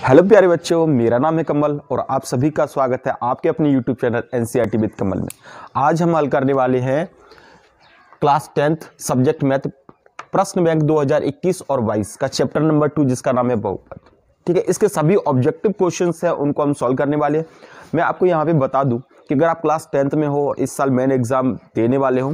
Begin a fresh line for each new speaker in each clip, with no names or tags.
Hello प्यारे बच्चों, मेरा नाम है कमल और आप सभी का स्वागत है आपके अपने यूट्यूब चैनल एनसीईआरटी विद कमल में। आज हम हल करने वाले हैं क्लास 10th सब्जेक्ट मैथ प्रश्न बैंक 2021 और 22 का चैप्टर नंबर 2 जिसका नाम है बहुपद। ठीक है, इसके सभी ऑब्जेक्टिव क्वेश्चंस हैं उनको हम सॉल्व करने वाले हैं। मैं आपको यहाँ पे बता दूं कि अगर आप क्लास 10th में हो, इस साल मेन एग्जाम देने वाले हो,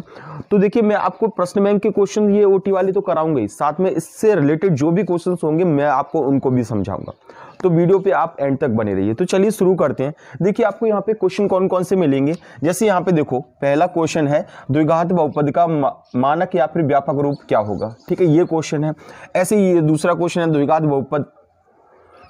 तो देखिए मैं आपको प्रश्न बैंक के क्वेश्चन ये ओटी वाले तो कराऊंगा ही, साथ में इससे रिलेटेड जो भी क्वेश्चंस होंगे मैं आपको उनको भी समझाऊंगा। तो वीडियो पे आप एंड तक बने रहिए। तो चलिए शुरू करते हैं। देखिए आपको यहाँ पे क्वेश्चन कौन कौन से मिलेंगे। जैसे यहाँ पे देखो, पहला क्वेश्चन है द्विघात बहुपद का मानक या फिर व्यापक रूप क्या होगा। ठीक है, ये क्वेश्चन है। ऐसे ही दूसरा क्वेश्चन है द्विघात बहुपद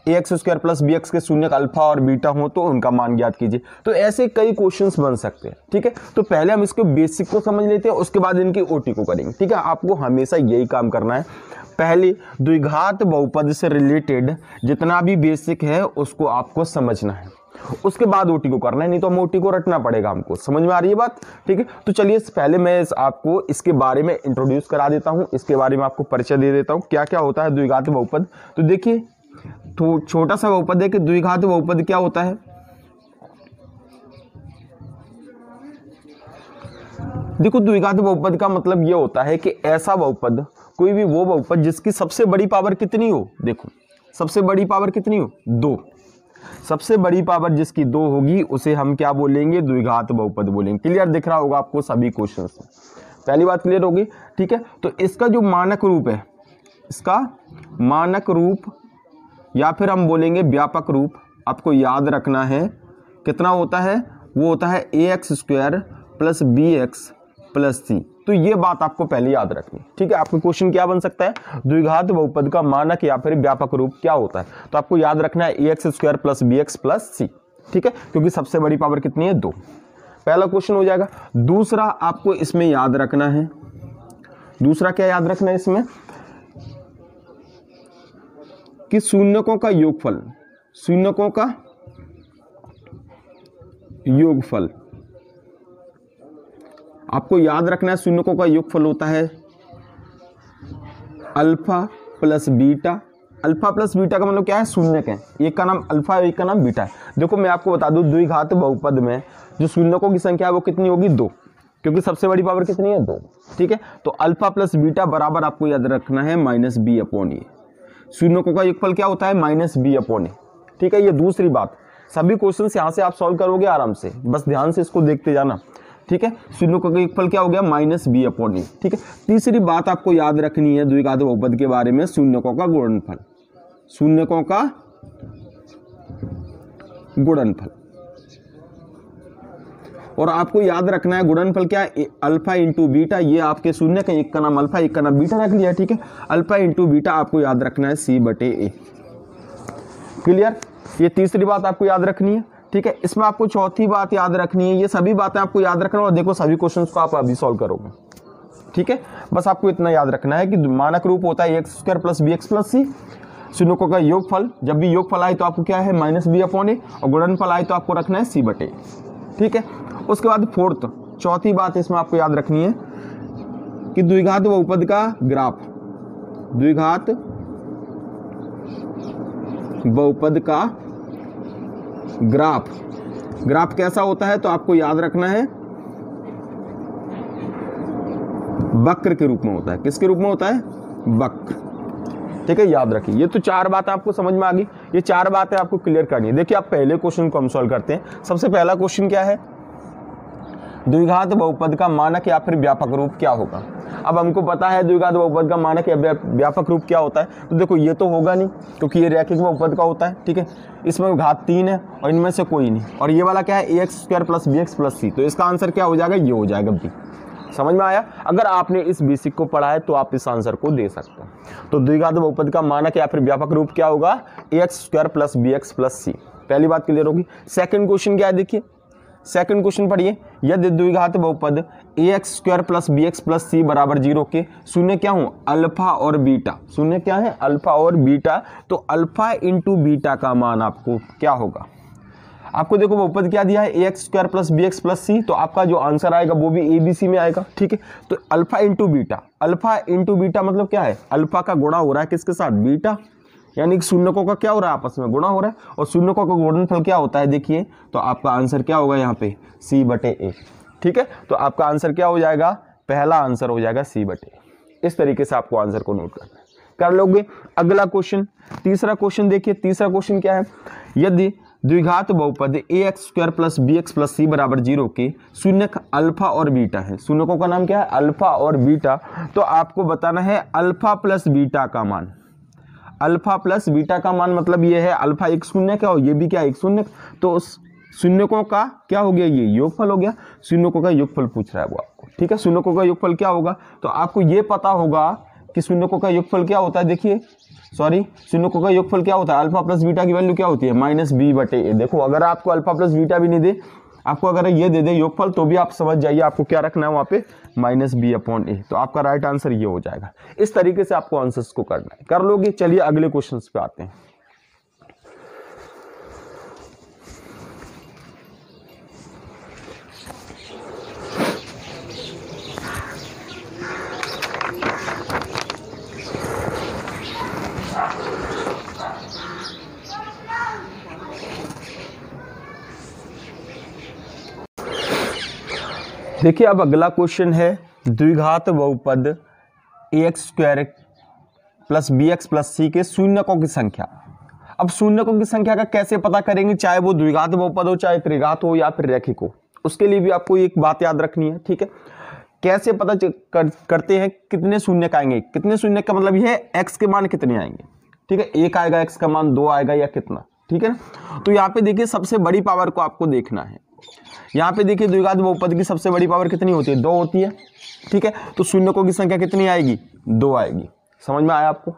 ax² प्लस bx के शून्य अल्फा और बीटा हो तो उनका मान ज्ञात कीजिए। तो ऐसे कई क्वेश्चंस बन सकते हैं। ठीक है, तो पहले हम इसके बेसिक को समझ लेते हैं, उसके बाद इनकी ओटी को करेंगे। ठीक है, आपको हमेशा यही काम करना है। पहले द्विघात बहुपद से रिलेटेड जितना भी बेसिक है उसको आपको समझना है, उसके बाद ओटी को करना है, नहीं तो हम ओटी को रटना पड़ेगा हमको। समझ में आ रही है बात? ठीक है, तो चलिए पहले मैं आपको इसके बारे में इंट्रोड्यूस करा देता हूं, इसके बारे में आपको परिचय दे देता हूं क्या क्या होता है द्विघात बहुपद। तो देखिए, तो छोटा सा बहुपद है कि द्विघात बहुपद क्या होता है। देखो, द्विघात बहुपद का मतलब ये होता है कि ऐसा बहुपद, कोई भी वो बहुपद जिसकी सबसे बड़ी पावर कितनी हो। देखो, सबसे बड़ी पावर कितनी हो? 2। सबसे बड़ी पावर जिसकी 2 होगी उसे हम क्या बोलेंगे? द्विघात बहुपद बोलेंगे। क्लियर दिख रहा होगा आपको सभी क्वेश्चंस में? पहली बात क्लियर होगी। ठीक है, तो इसका जो मानक रूप है, इसका मानक रूप या फिर हम बोलेंगे व्यापक रूप, आपको याद रखना है कितना होता है। वो होता है ax² plus bx plus c। तो ये बात आपको पहले याद रखनी। ठीक है, आपका क्वेश्चन क्या बन सकता है? द्विघात बहुपद का मानक या फिर व्यापक रूप क्या होता है। तो आपको याद रखना है ax² plus bx plus c। ठीक है, क्योंकि सबसे बड़ी पावर कितनी है? 2। पहला क्वेश्चन हो जाएगा। दूसरा आपको इसमें याद रखना है, दूसरा क्या याद रखना है इसमें कि शून्यकों का योगफल, शून्यकों का योगफल आपको याद रखना है। शून्यकों का योगफल होता है alpha plus beta. Alpha plus beta का मतलब क्या है? शून्यक है, एक का नाम अल्फा है, एक का नाम बीटा है। देखो मैं आपको बता दूं, द्विघात बहुपद में जो शून्यकों की संख्या है वो कितनी होगी? 2, क्योंकि सबसे बड़ी पावर कितनी है? 2। ठीक है, तो अल्फा प्लस बीटा बराबर आपको याद रखना है -b/a। शून्यकों का योगफल क्या होता है? -b/a। ठीक है, ये दूसरी बात। सभी क्वेश्चंस यहाँ से आप सॉल्व करोगे आराम से, बस ध्यान से इसको देखते जाना। ठीक है, शून्यकों का योगफल क्या हो गया? -b/a। ठीक है, तीसरी बात आपको याद रखनी है द्विघात बहुपद के बारे में, शून्यकों का गुणनफल, शून्यकों का गुणनफल। और आपको याद रखना है गुणनफल क्या है? Alpha into beta. ये आपके शून्य का, एक का नाम अल्फा, एक का नाम बीटा रख लिया। ठीक है, अल्फा इंटू बीटा आपको याद रखना है c/a। क्लियर? ये तीसरी बात आपको याद रखनी है। ठीक है, इसमें आपको चौथी बात याद रखनी है। ये सभी बातें आपको याद रखना और देखो सभी क्वेश्चंस को आप अभी सॉल्व करोगे। ठीक है, बस आपको इतना याद रखना है कि मानक रूप होता है ax² plus bx plus c। शून्यकों का योगफल, जब भी योगफल आए तो आपको क्या है? -b/a, और गुणनफल आए तो आपको रखना है c/a। ठीक है, उसके बाद फोर्थ, चौथी बात इसमें आपको याद रखनी है कि द्विघात बहुपद का ग्राफ, द्विघात बहुपद का ग्राफ, ग्राफ कैसा होता है? तो आपको याद रखना है वक्र के रूप में होता है। किसके रूप में होता है? वक्र। ठीक है, याद रखिए। ये तो 4 बातें आपको समझ में आ गई। ये 4 बातें आपको क्लियर करनी है। देखिए, आप पहले क्वेश्चन को हम सॉल्व करते हैं। सबसे पहला क्वेश्चन क्या है? द्विघात बहुपद का मानक या फिर व्यापक रूप क्या होगा। अब हमको पता है द्विघात बहुपद का मानक या व्यापक रूप क्या होता है। तो देखो, ये तो होगा नहीं क्योंकि ये रैखिक बहुपद का होता है। ठीक है, इसमें घात 3 है और इनमें से कोई नहीं। और ये वाला क्या है? ax² plus bx plus c। तो इसका आंसर क्या हो जाएगा? ये हो जाएगा b। समझ में आया? अगर आपने इस बेसिक को पढ़ा है तो आप इस आंसर को दे सकते हो। तो द्विघात बहुपद का मानक या फिर व्यापक रूप क्या होगा? ax² plus bx plus c। पहली बात क्लियर होगी। सेकंड क्वेश्चन क्या है? देखिए, सेकंड क्वेश्चन पढ़िए। यदि द्विघात बहुपद ax² plus bx plus c बराबर 0 के शून्य क्या हो? अल्फा और बीटा। शून्य क्या है? अल्फा और बीटा। तो अल्फा इंटू बीटा का मान आपको क्या होगा? आपको देखो बहुपद क्या दिया है? ax² plus bx plus c। तो आपका जो आंसर आएगा वो भी abc में आएगा। ठीक है, तो alpha into beta, alpha into beta मतलब क्या है? अल्फा का गुणा हो रहा है किसके साथ? बीटा। यानी कि शून्यकों का क्या हो रहा है, आपस में गुणा हो रहा है, और शून्यकों का गुणनफल क्या होता है देखिए, तो आपका आंसर क्या होगा यहाँ पे C/A। ठीक है, तो आपका आंसर क्या हो जाएगा, पहला आंसर हो जाएगा C/A। इस तरीके से आपको आंसर को नोट करना है, कर लोगे। अगला क्वेश्चन, तीसरा क्वेश्चन देखिए, तीसरा क्वेश्चन क्या है, यदि द्विघात बहुपद ax² + bx + c = 0 के शून्यक अल्फा और बीटा है, शून्यकों का नाम क्या है, अल्फा और बीटा, तो आपको बताना है अल्फा प्लस बीटा का मान। अल्फा प्लस बीटा का मान मतलब ये है, अल्फा एक शून्यक है और ये भी क्या एक शून्यक, तो उस शून्यकों का क्या हो गया, ये योगफल हो गया। शून्यकों का योगफल पूछ रहा है वो आपको, ठीक है। शून्यकों का योगफल क्या होगा, तो आपको ये पता होगा कि शून्यकों का योगफल क्या होता है, देखिए शून्यकों का योगफल क्या होता है, अल्फा प्लस बीटा की वैल्यू क्या होती है, -b/a। देखो अगर आपको अल्फा प्लस बीटा भी नहीं दे, आपको अगर ये दे दे योगफल, तो भी आप समझ जाइए आपको क्या रखना है वहाँ पे -b/a। तो आपका राइट आंसर ये हो जाएगा। इस तरीके से आपको आंसर्स को करना है, कर लोगे। चलिए अगले क्वेश्चन पे आते हैं। देखिए अब अगला क्वेश्चन है, द्विघात बहुपद ax² + bx + c के शून्यकों की संख्या। अब शून्यकों की संख्या का कैसे पता करेंगे, चाहे वो द्विघात बहुपद हो, चाहे त्रिघात हो या फिर रैखिक हो, उसके लिए भी आपको एक बात याद रखनी है, ठीक है। कैसे पता करते हैं कितने शून्यक आएंगे, कितने शून्यक का मतलब ये है x के मान कितने आएंगे, ठीक है। 1 आएगा x का मान, 2 आएगा या कितना, ठीक है ना। तो यहाँ पे देखिए सबसे बड़ी पावर को आपको देखना है। यहाँ पे देखिए द्विघात बहुपद की सबसे बड़ी पावर कितनी होती है, 2 होती है, ठीक है। तो शून्यकों की संख्या कितनी आएगी, 2 आएगी। समझ में आया आपको।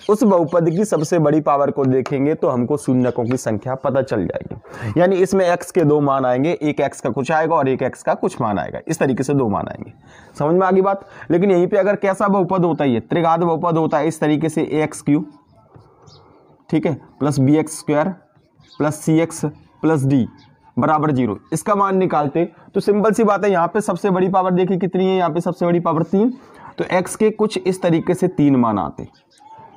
उस बहुपद की सबसे बड़ी पावर को देखेंगे तो हमको शून्यकों की संख्या पता चल जाएगी। यानी इसमें x के 2 मान आएंगे, एक x का कुछ आएगा और एक x का कुछ मान आएगा, इस तरीके से 2 मान आएंगे। समझ में आ गई बात। लेकिन यहीं पे अगर कैसा बहुपद होता है, ये त्रिघात बहुपद होता है, इस तरीके से ax3, ठीक है, + bx² + cx + d = 0, इसका मान निकालते तो सिंपल सी बात है, यहाँ पे सबसे बड़ी पावर देखिए कितनी है, यहाँ पे सबसे बड़ी पावर 3, तो x के कुछ इस तरीके से 3 मान आते,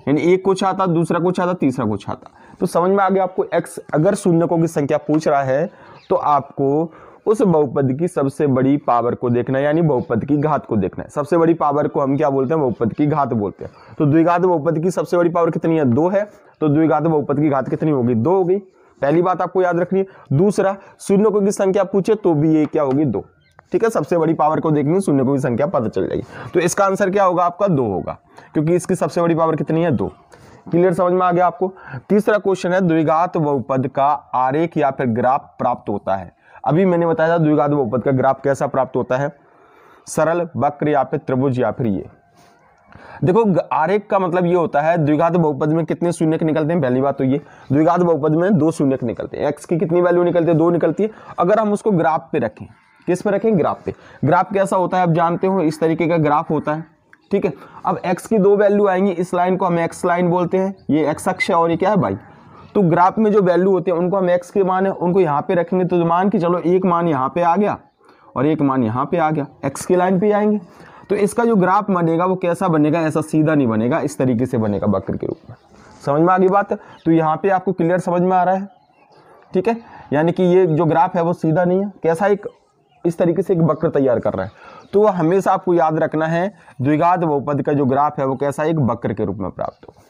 यानी एक कुछ आता, दूसरा कुछ आता, तीसरा कुछ आता। तो समझ में आ गया आपको। x अगर शून्यकों की संख्या पूछ रहा है तो आपको उस बहुपद की सबसे बड़ी पावर को देखना है, यानी बहुपद की घात को देखना है। सबसे बड़ी पावर को हम क्या बोलते हैं, बहुपद की घात बोलते हैं। तो द्विघात बहुपद की सबसे बड़ी पावर कितनी है, 2 है, तो द्विघात बहुपद की घात कितनी होगी, 2 होगी। पहली बात आपको याद रखनी है। दूसरा, शून्यकों की संख्या पूछे तो भी ये क्या होगी, 2, ठीक है। सबसे बड़ी पावर को देखनी, शून्यकों की संख्या पता चल जाएगी। तो इसका आंसर क्या होगा आपका, 2 होगा, क्योंकि इसकी सबसे बड़ी पावर कितनी है, 2। क्लियर, समझ में आ गया आपको। तीसरा क्वेश्चन है, द्विघात बहुपद का आरेख या फिर ग्राफ प्राप्त होता है। अभी मैंने बताया था द्विघात बहुपद का ग्राफ कैसा प्राप्त होता है, सरल, वक्र या फिर त्रिभुज या फिर ये। देखो आरेख का मतलब ये होता है द्विघात बहुपद में कितने शून्यक निकलते हैं। पहली बात तो ये, द्विघात बहुपद में 2 शून्यक निकलते हैं। x की कितनी वैल्यू निकलती है, 2 निकलती है। अगर हम उसको ग्राफ पे रखें, किस पे रखें, ग्राफ पे। ग्राफ कैसा होता है आप जानते हो, इस तरीके का ग्राफ होता है, ठीक है। अब x की 2 वैल्यू आएंगी, इस लाइन को हम x लाइन बोलते हैं, ये x अक्ष है और ये क्या है y। तो ग्राफ में जो वैल्यू होते हैं उनको हम x के मान है उनको यहाँ पे रखेंगे, तो मान कि चलो एक मान यहाँ पे आ गया और एक मान यहाँ पे आ गया, x की लाइन पे आएंगे। तो इसका जो ग्राफ बनेगा वो कैसा बनेगा, ऐसा सीधा नहीं बनेगा, इस तरीके से बनेगा, वक्र के रूप में। समझ में आ गई बात। तो यहाँ पे आपको क्लियर समझ में आ रहा है, ठीक है। यानी कि ये जो ग्राफ है वो सीधा नहीं है, कैसा एक इस तरीके से एक वक्र तैयार कर रहा है। तो हमेशा आपको याद रखना है द्विघात बहुपद का जो ग्राफ है वो कैसा एक वक्र के रूप में प्राप्त होगा,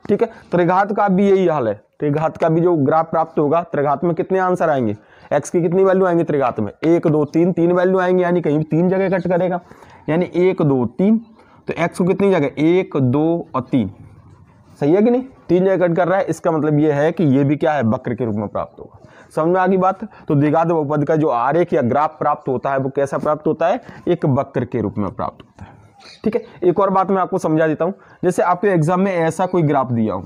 ठीक है। त्रिघात का भी यही हाल है, त्रिघात का भी जो ग्राफ प्राप्त होगा, त्रिघात में कितने आंसर आएंगे, x की कितनी वैल्यू आएंगे त्रिघात में, 1 2 3, 3 वैल्यू आएंगे, यानी कहीं 3 जगह कट करेगा, यानी 1 2 3। तो x को कितनी जगह, 1 2 और 3, सही है कि नहीं, 3 जगह कट कर रहा है। इसका मतलब ये है कि ये भी क्या है, वक्र के रूप में प्राप्त होगा। समझ में आ गई बात। तो द्विघात बहुपद का जो आरेख या ग्राफ प्राप्त होता है वो कैसा प्राप्त होता है, एक वक्र के रूप में प्राप्त होता है, ठीक है। एक और बात मैं आपको समझा देता हूँ, जैसे आपके एग्जाम में ऐसा कोई ग्राफ दिया हो,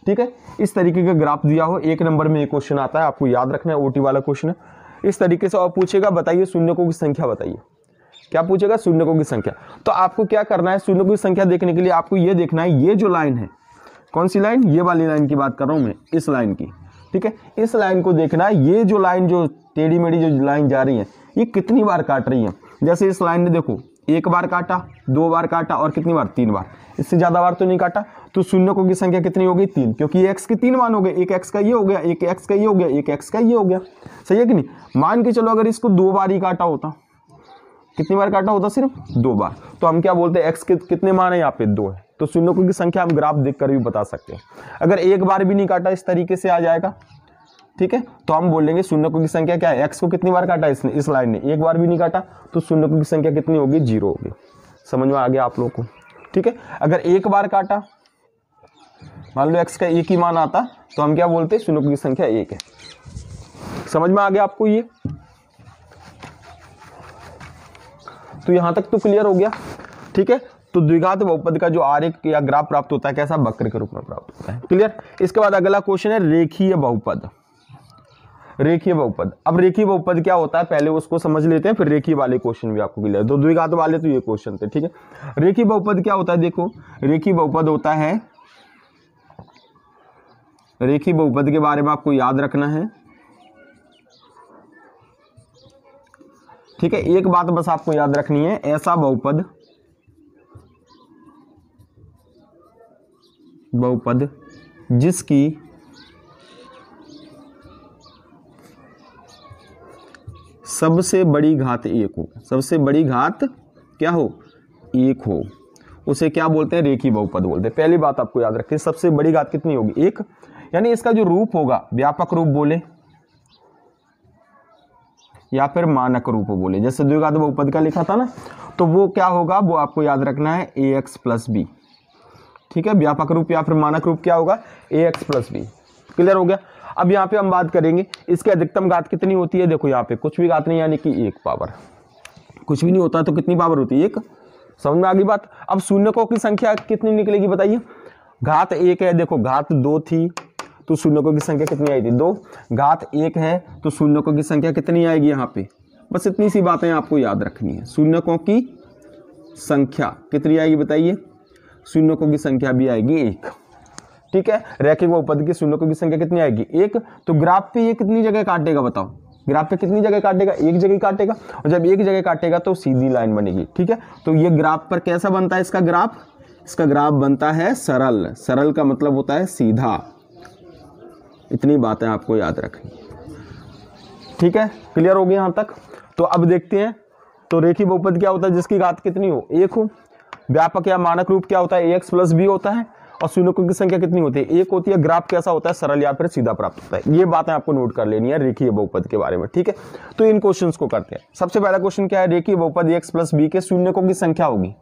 ठीक है, इस तरीके का ग्राफ दिया हो, 1 नंबर में एक क्वेश्चन आता है, आपको याद रखना है, ओटी वाला क्वेश्चन है। इस तरीके से और पूछेगा, बताइए शून्यकों की संख्या बताइए, क्या पूछेगा, शून्यकों की संख्या। तो आपको क्या करना है, शून्यकों की संख्या देखने के लिए आपको ये देखना है, ये जो लाइन है, कौन सी लाइन, ये वाली लाइन की बात कर रहा हूँ मैं, इस लाइन की, ठीक है। इस लाइन को देखना है, ये जो लाइन जो टेढ़ी मेढ़ी जो लाइन जा रही है ये कितनी बार काट रही है। जैसे इस लाइन ने देखो 1 बार काटा, 2 बार काटा और कितनी बार, 3 बार, इससे ज़्यादा बार तो नहीं काटा। तो शून्यकों की संख्या कितनी होगी 3, क्योंकि x के 3 मान हो गए, एक x का ये हो गया, एक x का ये हो गया, एक x का ये हो गया, सही है कि नहीं। मान के चलो अगर इसको 2 बार ही काटा होता, कितनी बार काटा होता, सिर्फ 2 बार, तो हम क्या बोलते हैं x के कितने मान है यहाँ पे 2 है, तो शून्यकों की संख्या हम ग्राफ देखकर भी बता सकते हैं। अगर एक बार भी नहीं काटा इस तरीके से आ जाएगा, ठीक है, तो हम बोलेंगे शून्यकों की संख्या क्या है, x को कितनी बार काटा इसने, इस लाइन ने एक बार भी नहीं काटा, तो शून्यकों की संख्या कितनी होगी 0 होगी। समझ में आ गया आप लोगों को, ठीक है। अगर एक बार काटा, मान लो x का एक ही मान आता, तो हम क्या बोलते हैं शून्यकों की संख्या 1 है। समझ में आ गया आपको ये, तो यहां तक तो क्लियर हो गया, ठीक है। तो द्विघात बहुपद का जो आरेख या ग्राफ प्राप्त होता है कैसा, वक्र के रूप में प्राप्त होता है, क्लियर। इसके बाद अगला क्वेश्चन है रेखीय बहुपद। रेखीय बहुपद, अब रेखीय बहुपद क्या होता है पहले उसको समझ लेते हैं, फिर रेखीय वाले क्वेश्चन भी आपको क्लियर। तो द्विघात वाले तो ये क्वेश्चन थे, ठीक है। रेखीय बहुपद क्या होता है, देखो रेखीय बहुपद होता है, रेखीय बहुपद के बारे में आपको याद रखना है, ठीक है। एक बात बस आपको याद रखनी है, ऐसा बहुपद जिसकी सबसे बड़ी घात 1 हो, सबसे बड़ी घात क्या हो 1 हो, उसे क्या बोलते हैं, रेखीय बहुपद बोलते हैं। पहली बात आपको याद रखें, सबसे बड़ी घात कितनी होगी 1, यानी इसका जो रूप होगा व्यापक रूप बोले या फिर मानक रूप बोले, जैसे द्विघात बहुपद का लिखा था ना, तो वो क्या होगा, वो आपको याद रखना है ax प्लस बी, ठीक है। व्यापक रूप या फिर मानक रूप क्या होगा ax प्लस बी, क्लियर हो गया। अब यहाँ पे हम बात करेंगे इसकी अधिकतम घात कितनी होती है, देखो यहाँ पे कुछ भी घात नहीं, यानी कि 1 पावर, कुछ भी नहीं होता तो कितनी पावर होती है 1, समझ में आ गई बात। अब शून्यकों की संख्या कितनी निकलेगी बताइए, घात 1 है, देखो घात 2 थी तो शून्यकों की संख्या कितनी आई थी 2, घात 1 है तो शून्यकों की संख्या कितनी आएगी यहाँ पे, बस इतनी सी बातें आपको याद रखनी है। शून्यकों की संख्या कितनी आएगी बताइए, शून्यकों की संख्या भी आएगी 1, ठीक है। रैखिक बहुपद की शून्यकों की संख्या कितनी आएगी 1, तो ग्राफ पे ये कितनी जगह काटेगा बताओ, ग्राफ पे कितनी जगह काटेगा, एक जगह काटेगा, और जब एक जगह काटेगा तो सीधी लाइन बनेगी, ठीक है। तो ये ग्राफ पर कैसा बनता है इसका ग्राफ, इसका ग्राफ बनता है सरल, सरल का मतलब होता है सीधा, इतनी बातें आपको याद रखनी, ठीक है, क्लियर हो गया यहाँ तक। तो अब देखते हैं, तो रेखीय बहुपद क्या होता है जिसकी घात कितनी हो 1 हो, व्यापक या मानक रूप क्या होता है ax प्लस बी होता है, और शून्यकों की संख्या कितनी होती है 1 होती है, ग्राफ कैसा होता है सरल या फिर सीधा प्राप्त होता है। ये बातें आपको नोट कर लेनी है रेखीय बहुपद के बारे में, ठीक है। तो इन क्वेश्चंस को करते हैं। सबसे पहला क्वेश्चन क्या है, रेखीय बहुपद ax प्लस बी के शून्यकों की संख्या होगी,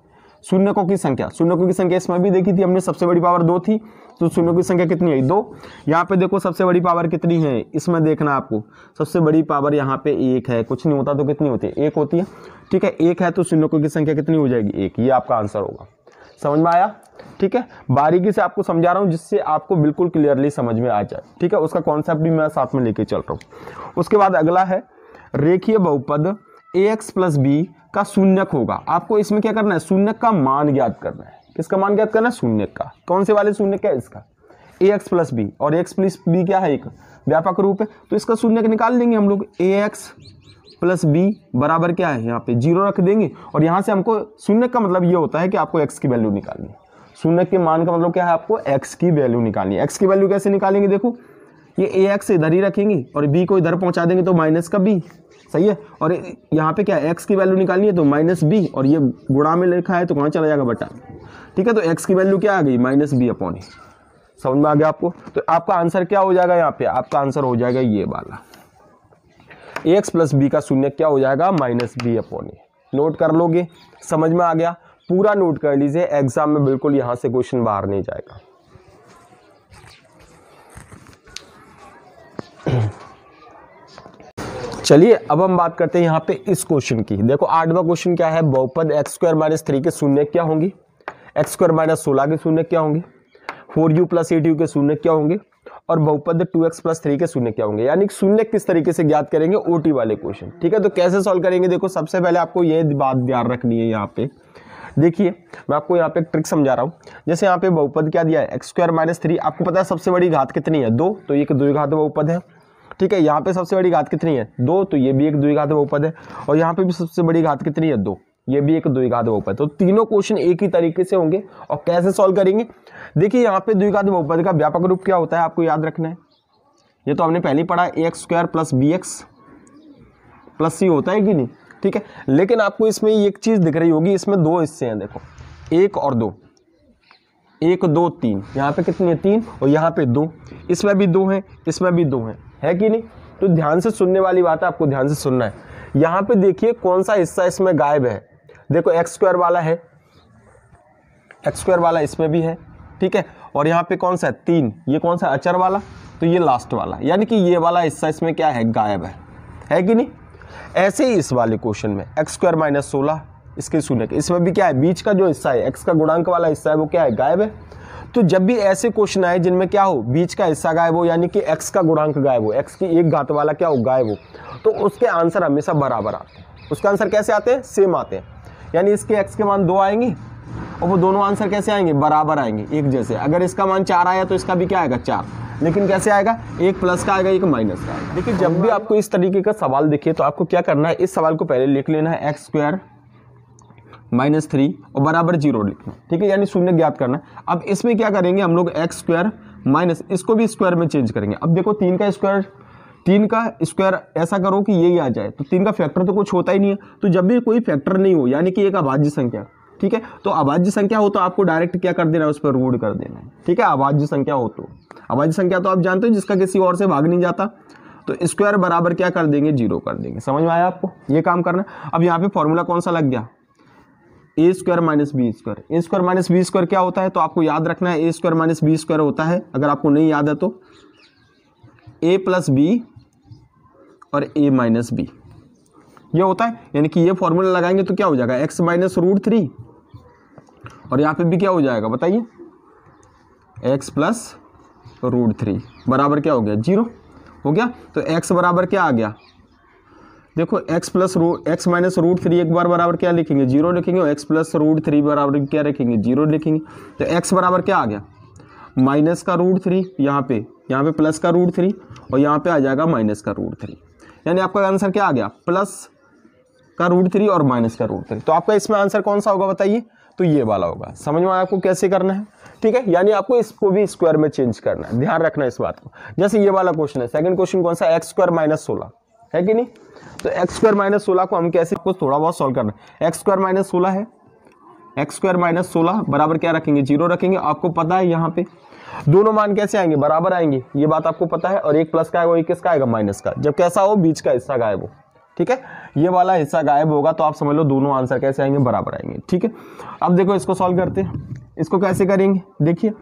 शून्यकों की संख्या, शून्यकों की संख्या इसमें भी देखी थी हमने, सबसे बड़ी पावर 2 थी, तो शून्यों की संख्या कितनी है 2। यहाँ पे देखो सबसे बड़ी पावर कितनी है, इसमें देखना आपको, सबसे बड़ी पावर यहाँ पे 1 है, कुछ नहीं होता तो कितनी होती है 1 होती है, ठीक है। 1 है तो शून्यकों की संख्या कितनी हो जाएगी 1, ये आपका आंसर होगा। समझ में आया, ठीक है। बारीकी से आपको समझा रहा हूँ जिससे आपको बिल्कुल क्लियरली समझ में आ जाए, ठीक है। उसका कॉन्सेप्ट भी मैं साथ में लेके चल रहा हूँ। उसके बाद अगला है रेखीय बहुपद ax प्लस बी का शून्यक होगा। आपको इसमें क्या करना है, शून्यक का मान ज्ञात करना है। किसका मान ज्ञात करना है, शून्यक का। कौन से वाले शून्यक का, इसका ax प्लस बी, और x प्लस बी क्या है, एक व्यापक रूप है, तो इसका शून्यक निकाल लेंगे हम लोग। ax प्लस बी बराबर क्या है, यहाँ पे 0 रख देंगे, और यहाँ से हमको शून्यक का मतलब ये होता है कि आपको x की वैल्यू निकालनी है। शून्यक के मान का मतलब क्या है, आपको x की वैल्यू निकालनी है। x की वैल्यू कैसे निकालेंगे, देखो ये ax इधर ही रखेंगे और b को इधर पहुंचा देंगे तो माइनस का b, सही है। और यहाँ पे क्या है, x की वैल्यू निकालनी है तो माइनस b, और ये गुणा में लिखा है तो कहाँ चला जाएगा बटा, ठीक है। तो x की वैल्यू क्या आ गई, माइनस बी अपॉन ए। समझ में आ गया आपको। तो आपका आंसर क्या हो जाएगा, यहाँ पे आपका आंसर हो जाएगा ये वाला, ax प्लस बी का शून्य क्या हो जाएगा, माइनस बी अपॉन ए। नोट कर लोगे, समझ में आ गया, पूरा नोट कर लीजिए, एग्जाम में बिल्कुल यहाँ से क्वेश्चन बाहर नहीं जाएगा। चलिए अब हम बात करते हैं यहाँ पे इस क्वेश्चन की। देखो 8वां क्वेश्चन क्या है, बहुपद x स्क्वायर माइनस 3 के शून्य क्या होंगे, x स्क्वायर माइनस 16 के शून्य क्या होंगे, 4u प्लस 8u के शून्य क्या होंगे, और बहुपद 2x प्लस 3 के शून्य क्या होंगे। यानी शून्य किस तरीके से ज्ञात करेंगे, ओटी वाले क्वेश्चन, ठीक है। तो कैसे सॉल्व करेंगे, देखो सबसे पहले आपको ये बात ध्यान रखनी है। यहाँ पे देखिए मैं आपको यहाँ पे एक ट्रिक समझा रहा हूँ। जैसे यहाँ पे बहुपद क्या दिया है, एक्स स्क्वायर माइनस 3, आपको पता है सबसे बड़ी घात कितनी है 2, तो ये एक द्विघात बहुपद है, ठीक है। यहाँ पे सबसे बड़ी घात कितनी है 2, तो ये भी एक द्विघात बहुपद है, और यहाँ पे भी सबसे बड़ी घात कितनी है 2, ये भी एक द्विघात बहुपद। तो तीनों क्वेश्चन एक ही तरीके से होंगे। और कैसे सॉल्व करेंगे, देखिए यहाँ पे द्विघात बहुपद का व्यापक रूप क्या होता है आपको याद रखना है। ये तो हमने पहले ही पढ़ा, ax² + bx + c होता है कि नहीं, ठीक है। लेकिन आपको इसमें एक चीज दिख रही होगी, इसमें दो हिस्से हैं, देखो 1 और 2, 1 2 3, यहाँ पे कितनी है 3 और यहाँ पे 2, इसमें भी 2 है, इसमें भी 2 है कि नहीं। तो ध्यान से सुनने वाली बात है, आपको ध्यान से सुनना है। यहाँ पे देखिए कौन सा हिस्सा इसमें गायब है, देखो x² वाला है, x² वाला इसमें भी है, ठीक है। और यहाँ पे कौन सा है 3, ये कौन सा अचर वाला, तो ये लास्ट वाला, यानी कि ये वाला हिस्सा इसमें क्या है, गायब है कि नहीं। ऐसे ही इस वाले क्वेश्चन में x² - 16 इसके शून्य, इसमें भी क्या है, बीच का जो हिस्सा है x का गुणांक वाला हिस्सा है वो क्या है, गायब है। तो जब भी ऐसे क्वेश्चन आए जिनमें क्या हो, बीच का हिस्सा गायब हो, यानी कि x का गुणांक गायब हो, x की एक घात वाला क्या हो, गायब हो, तो उसके आंसर हमेशा बराबर आते हैं। उसके आंसर कैसे आते हैं, सेम आते हैं, यानी इसके x के मान 2 आएंगे और वो दोनों आंसर कैसे आएंगे, बराबर आएंगे, एक जैसे। अगर इसका मान 4 आया तो इसका भी क्या आएगा 4, लेकिन कैसे आएगा, एक प्लस का आएगा, एक माइनस का आएगा। देखिए जब भी आपको इस तरीके का सवाल दिखे तो आपको क्या करना है, इस सवाल को पहले लिख लेना है x² - 3 और बराबर 0 लिखना, ठीक है, यानी शून्य ज्ञात करना है। अब इसमें क्या करेंगे हम लोग, x² माइनस इसको भी स्क्वायर में चेंज करेंगे। अब देखो 3 का स्क्वायर ऐसा करो कि यही आ जाए, तो 3 का फैक्टर तो कुछ होता ही नहीं है। तो जब भी कोई फैक्टर नहीं हो, यानी कि एक अभाज्य संख्या, ठीक है, तो अभाज्य संख्या हो तो आपको डायरेक्ट क्या कर देना है, उस पर रूट कर देना है, ठीक है। अभाज्य संख्या हो तो, अभाज्य संख्या तो आप जानते हो जिसका किसी और से भाग नहीं जाता, तो स्क्वायर बराबर क्या कर देंगे, 0 कर देंगे। समझ में आया आपको, ये काम करना। अब यहाँ पे फॉर्मूला कौन सा लग गया, a² - b²। a² - b² क्या होता है, तो आपको याद रखना है a² - b² होता है, अगर आपको नहीं याद है तो a + b और a - b ये होता है। यानी कि ये फॉर्मूला लगाएंगे तो क्या हो जाएगा, x - √3 और यहाँ पे भी क्या हो जाएगा बताइए, x + √3 बराबर क्या हो गया, 0 हो गया। तो x बराबर क्या आ गया, देखो x - √3 एक बार बराबर क्या लिखेंगे, 0 लिखेंगे, और x + √3 बराबर क्या लिखेंगे, 0 लिखेंगे। तो x बराबर क्या आ गया, माइनस का √3, यहाँ पे प्लस का √3 और यहाँ पे आ जाएगा माइनस का √3, यानी आपका आंसर क्या आ गया, प्लस का √3 और माइनस का √3। तो आपका इसमें आंसर कौन सा होगा बताइए, तो ये वाला होगा। समझ में आया आपको कैसे करना है, ठीक है। यानी आपको इसको भी स्क्वायर में चेंज करना है, ध्यान रखना है इस बात को। जैसे ये वाला क्वेश्चन है, सेकंड क्वेश्चन कौन सा, x² - 16 है कि नहीं। तो x² - 16 को हम कैसे, कुछ थोड़ा बहुत सॉल्व करना है। x² - 16 है, x² - 16 बराबर क्या रखेंगे, 0 रखेंगे। आपको पता है यहाँ पे दोनों मान कैसे आएंगे, बराबर आएंगे, ये बात आपको पता है। और एक प्लस का आएगा, एक किसका आएगा, माइनस का, जब कैसा हो, बीच का हिस्सा गायब हो, ठीक है। ये वाला हिस्सा गायब होगा तो आप समझ लो दोनों आंसर कैसे आएंगे, बराबर आएंगे, ठीक है। अब देखो इसको सॉल्व करते हैं। इसको कैसे करेंगे, देखिए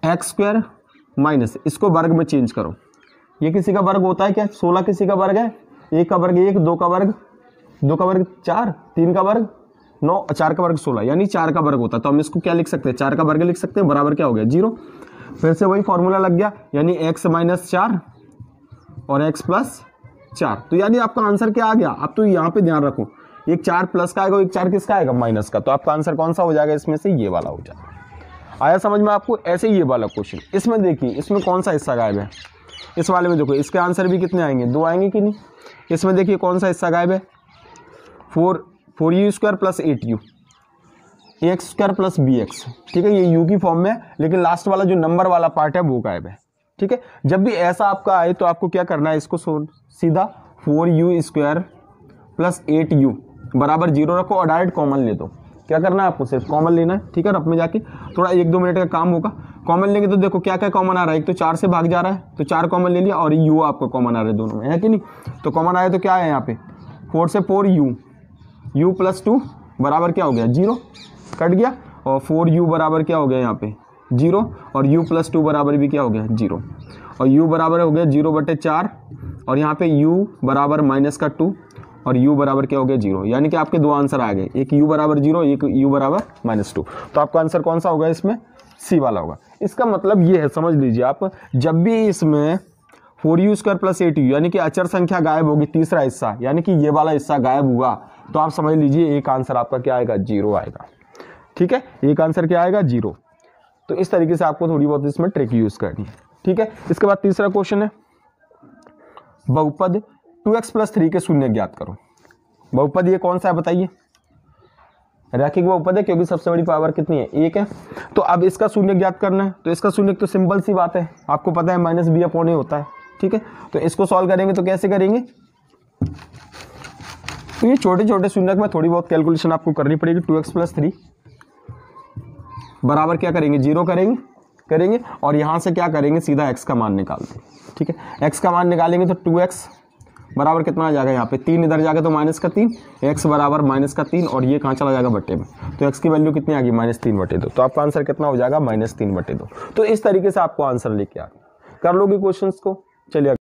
x² माइनस इसको वर्ग में चेंज करो। ये किसी का वर्ग होता है क्या, 16 किसी का वर्ग है, 1 का वर्ग 1, 2 का वर्ग 4, 3 का वर्ग 9, 4 का वर्ग 16, यानी 4 का वर्ग होता है। तो हम इसको क्या लिख सकते हैं, 4 का वर्ग लिख सकते हैं, बराबर क्या हो गया, 0। फिर से वही फॉर्मूला लग गया, यानी x - 4 और x + 4। तो यानी आपका आंसर क्या आ गया, आप तो यहाँ पे ध्यान रखो, एक 4 प्लस का आएगा, एक 4 किसका आएगा, माइनस का। तो आपका आंसर कौन सा हो जाएगा, इसमें से ये वाला हो जाएगा। आया समझ में आपको। ऐसे ही ये वाला क्वेश्चन, इसमें देखिए इसमें कौन सा हिस्सा गायब है, इस वाले में देखो इसके आंसर भी कितने आएंगे, 2 आएंगे कि नहीं। इसमें देखिए कौन सा हिस्सा गायब है, 4u² + 8u, ax² + bx, ठीक है। ये u की फॉर्म में है, लेकिन लास्ट वाला जो नंबर वाला पार्ट है वो गायब है, ठीक है। जब भी ऐसा आपका आए तो आपको क्या करना है, इसको सीधा 4u² + 8u बराबर 0 रखो और डायरेक्ट कॉमन ले दो। क्या करना है आपको, सिर्फ कॉमन लेना है, ठीक है। रफ में जाके थोड़ा 1-2 मिनट का काम होगा। कॉमन लेंगे तो देखो क्या क्या कॉमन आ रहा है, एक तो 4 से भाग जा रहा है तो 4 कॉमन ले लिया, और u आपको कॉमन आ रहा है दोनों में, है कि नहीं। तो कॉमन आया तो क्या है यहाँ पे, 4 से 4u, u + 2 बराबर क्या हो गया, 0 कट गया, और 4u बराबर क्या हो गया यहाँ पे 0, और u + 2 बराबर भी क्या हो गया 0, और u बराबर हो गया 0/4, और यहाँ पे u बराबर -2 और u बराबर क्या हो गया 0। यानी कि आपके 2 आंसर आ गए, एक u बराबर 0, एक u बराबर -2। तो आपका आंसर कौन सा होगा, इसमें सी वाला होगा। इसका मतलब ये है, समझ लीजिए आप, जब भी इसमें 4u² + 8u यानी कि अचर संख्या गायब होगी, तीसरा हिस्सा यानी कि ये वाला हिस्सा गायब हुआ, तो आप समझ लीजिए एक आंसर आपका क्या आएगा, 0 आएगा, ठीक है। एक आंसर क्या आएगा, 0। तो इस तरीके से आपको थोड़ी बहुत इसमें ट्रिक यूज करनी है, ठीक है। इसके बाद तीसरा क्वेश्चन है, बहुपद 2x + 3 के शून्य ज्ञात करो। बहुपद ये कौन सा है बताइए, रैखिक बहुपद है क्योंकि सबसे बड़ी पावर कितनी है, 1 है। तो अब इसका शून्य ज्ञात करना है, तो इसका शून्य तो सिंपल सी बात है, आपको पता है -b/a होता है, ठीक है। तो इसको सॉल्व करेंगे तो कैसे करेंगे, तो ये छोटे छोटे शून्य में थोड़ी बहुत कैलकुलेशन आपको करनी पड़ेगी। 2x + 3 बराबर क्या करेंगे, 0 करेंगे और यहाँ से क्या करेंगे, सीधा x का मान निकाल दें, ठीक है। x का मान निकालेंगे तो 2x बराबर कितना आ जाएगा, यहाँ पे 3 इधर जाएगा तो -3, x बराबर -3 और ये कहाँ चला जाएगा, बटे में। तो x की वैल्यू कितनी आ गई, -3/2। तो आपका आंसर कितना हो जाएगा, -3/2। तो इस तरीके से आपको आंसर लेके आ कर लोगे क्वेश्चंस को। चलिए